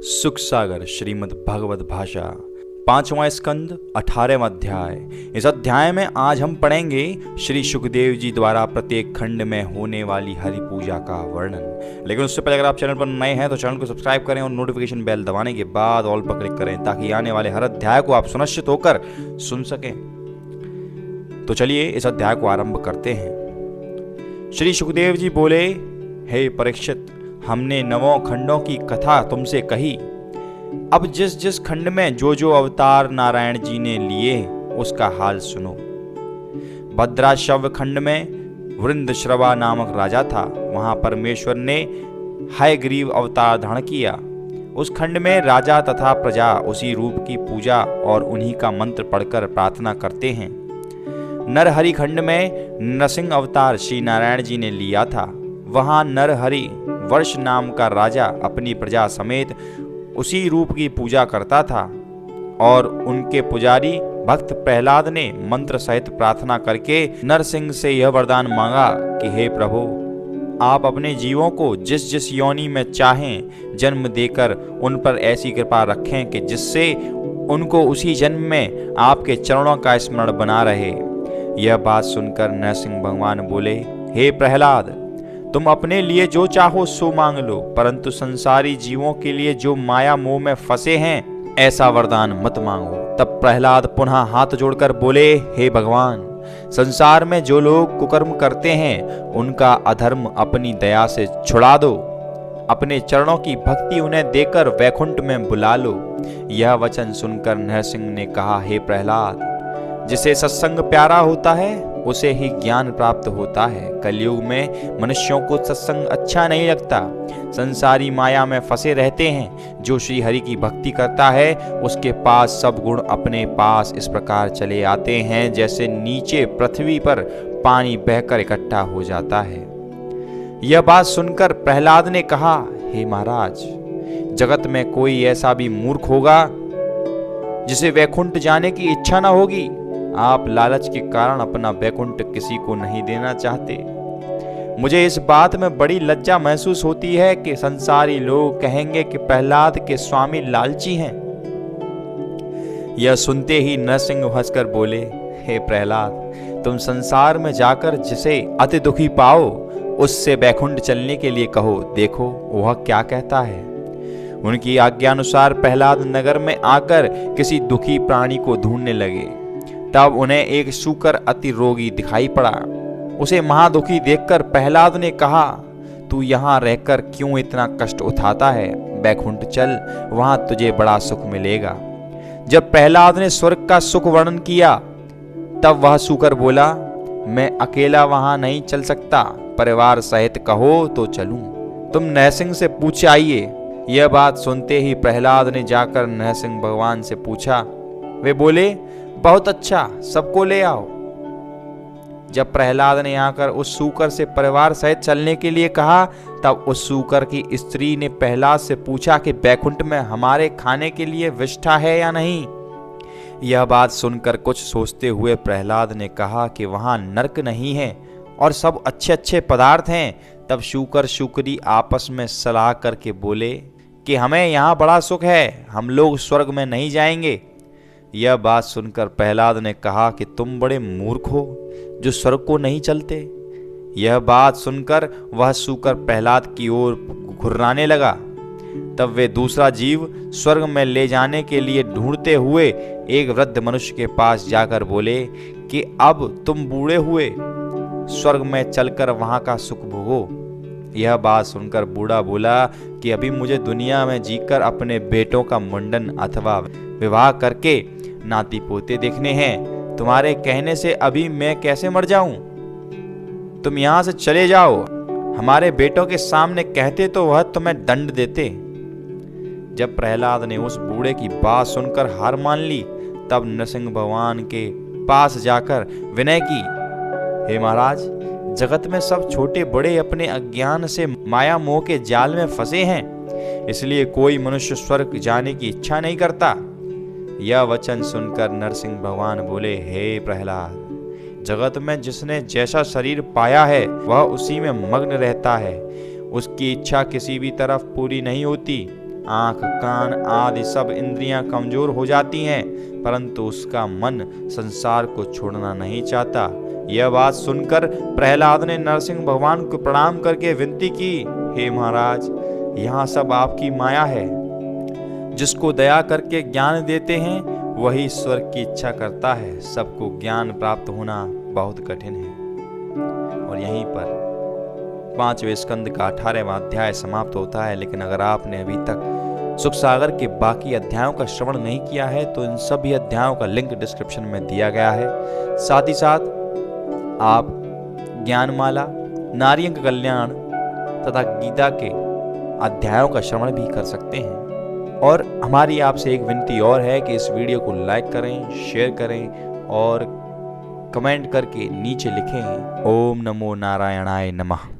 सुख सागर श्रीमद् भगवत भाषा 5वां स्कंद 18वां अध्याय। इस अध्याय में आज हम पढ़ेंगे श्री सुखदेव जी द्वारा प्रत्येक खंड में होने वाली हरि पूजा का वर्णन। लेकिन उससे पहले अगर आप चैनल पर नए हैं तो चैनल को सब्सक्राइब करें और नोटिफिकेशन बेल दबाने के बाद ऑल पर क्लिक करें ताकि आने वाले हर अध्याय को आप सुनिश्चित होकर सुन सकें। तो चलिए इस अध्याय को आरंभ करते हैं। श्री सुखदेव जी बोले, हे परीक्षित, हमने 9 खंडों की कथा तुमसे कही। अब जिस जिस खंड में जो जो अवतार नारायण जी ने लिए उसका हाल सुनो। भद्राशव खंड में वृंदश्रवा नामक राजा था। वहां परमेश्वर ने हयग्रीव अवतार धारण किया। उस खंड में राजा तथा प्रजा उसी रूप की पूजा और उन्हीं का मंत्र पढ़कर प्रार्थना करते हैं। नरहरि खंड में नरसिंह अवतार श्री नारायण जी ने लिया था। वहां नरहरि वर्ष नाम का राजा अपनी प्रजा समेत उसी रूप की पूजा करता था और उनके पुजारी भक्त प्रहलाद ने मंत्र सहित प्रार्थना करके नरसिंह से यह वरदान मांगा कि हे प्रभु, आप अपने जीवों को जिस जिस योनि में चाहें जन्म देकर उन पर ऐसी कृपा रखें कि जिससे उनको उसी जन्म में आपके चरणों का स्मरण बना रहे। यह बात सुनकर नरसिंह भगवान बोले, हे प्रहलाद, तुम अपने लिए जो चाहो सो मांग लो, परंतु संसारी जीवों के लिए जो माया मोह में फंसे हैं ऐसा वरदान मत मांगो। तब प्रहलाद पुनः हाथ जोड़कर बोले, हे भगवान, संसार में जो लोग कुकर्म करते हैं उनका अधर्म अपनी दया से छुड़ा दो। अपने चरणों की भक्ति उन्हें देकर वैकुंठ में बुला लो। यह वचन सुनकर नरसिंह ने कहा, हे प्रहलाद, जिसे सत्संग प्यारा होता है उसे ही ज्ञान प्राप्त होता है। कलयुग में मनुष्यों को सत्संग अच्छा नहीं लगता। संसारी माया में फंसे रहते हैं। जो श्री हरि की भक्ति करता है उसके पास सब गुण अपने पास इस प्रकार चले आते हैं जैसे नीचे पृथ्वी पर पानी बहकर इकट्ठा हो जाता है। यह बात सुनकर प्रहलाद ने कहा, हे महाराज, जगत में कोई ऐसा भी मूर्ख होगा जिसे वैकुंठ जाने की इच्छा न होगी। आप लालच के कारण अपना वैकुंठ किसी को नहीं देना चाहते। मुझे इस बात में बड़ी लज्जा महसूस होती है कि संसारी लोग कहेंगे कि प्रहलाद के स्वामी लालची हैं। यह सुनते ही नरसिंह हंसकर बोले, हे प्रहलाद, तुम संसार में जाकर जिसे अति दुखी पाओ उससे वैकुंठ चलने के लिए कहो, देखो वह क्या कहता है। उनकी आज्ञानुसार प्रहलाद नगर में आकर किसी दुखी प्राणी को ढूंढने लगे। तब उन्हें एक सूकर अति रोगी दिखाई पड़ा। उसे महादुखी देखकर प्रहलाद ने कहा, तू यहाँ रहकर क्यों इतना कष्ट उठाता है? वैकुंठ चल, वहां तुझे बड़ा सुख मिलेगा। जब प्रहलाद ने स्वर्ग का सुख वर्णन किया तब वह सूकर बोला, मैं अकेला वहां नहीं चल सकता, परिवार सहित कहो तो चलूं। तुम नरसिंह से पूछ आइए। यह बात सुनते ही प्रहलाद ने जाकर नरसिंह भगवान से पूछा। वे बोले, बहुत अच्छा, सबको ले आओ। जब प्रहलाद ने आकर उस सूकर से परिवार सहित चलने के लिए कहा तब उस सूकर की स्त्री ने प्रहलाद से पूछा कि वैकुंठ में हमारे खाने के लिए विष्ठा है या नहीं। यह बात सुनकर कुछ सोचते हुए प्रहलाद ने कहा कि वहां नरक नहीं है और सब अच्छे अच्छे पदार्थ हैं। तब सूकर सूकरी आपस में सलाह करके बोले कि हमें यहाँ बड़ा सुख है, हम लोग स्वर्ग में नहीं जाएंगे। यह बात सुनकर प्रहलाद ने कहा कि तुम बड़े मूर्ख हो जो स्वर्ग को नहीं चलते। यह बात सुनकर वह सूकर प्रहलाद की ओर घुर्राने लगा। तब वे दूसरा जीव स्वर्ग में ले जाने के लिए ढूंढते हुए एक वृद्ध मनुष्य के पास जाकर बोले कि अब तुम बूढ़े हुए स्वर्ग में चलकर वहां का सुख भोगो। यह बात सुनकर बूढ़ा बोला कि अभी मुझे दुनिया में जीकर अपने बेटों का मुंडन अथवा विवाह करके नाती पोते देखने हैं। तुम्हारे कहने से अभी मैं कैसे मर जाऊं? तुम यहां से चले जाओ। हमारे बेटों के सामने कहते तो वह तुम्हें दंड देते। जब प्रहलाद ने उस बूढ़े की बात सुनकर हार मान ली तब नरसिंह भगवान के पास जाकर विनय की, हे महाराज, जगत में सब छोटे बड़े अपने अज्ञान से माया मोह के जाल में फंसे हैं, इसलिए कोई मनुष्य स्वर्ग जाने की इच्छा नहीं करता। यह वचन सुनकर नरसिंह भगवान बोले, हे प्रहलाद, जगत में जिसने जैसा शरीर पाया है वह उसी में मग्न रहता है। उसकी इच्छा किसी भी तरफ पूरी नहीं होती। आंख, कान आदि सब इंद्रियां कमजोर हो जाती हैं, परंतु उसका मन संसार को छोड़ना नहीं चाहता। यह बात सुनकर प्रहलाद ने नरसिंह भगवान को प्रणाम करके विनती की, हे महाराज, यहाँ सब आपकी माया है। जिसको दया करके ज्ञान देते हैं वही स्वर्ग की इच्छा करता है। सबको ज्ञान प्राप्त होना बहुत कठिन है। और यहीं पर 5वें स्कंद का 18वां अध्याय समाप्त होता है। लेकिन अगर आपने अभी तक सुख सागर के बाकी अध्यायों का श्रवण नहीं किया है तो इन सभी अध्यायों का लिंक डिस्क्रिप्शन में दिया गया है। साथ ही साथ आप ज्ञानमाला, नारियंक कल्याण तथा गीता के अध्यायों का श्रवण भी कर सकते हैं। और हमारी आपसे एक विनती और है कि इस वीडियो को लाइक करें, शेयर करें और कमेंट करके नीचे लिखें ओम नमो नारायणाय नमः।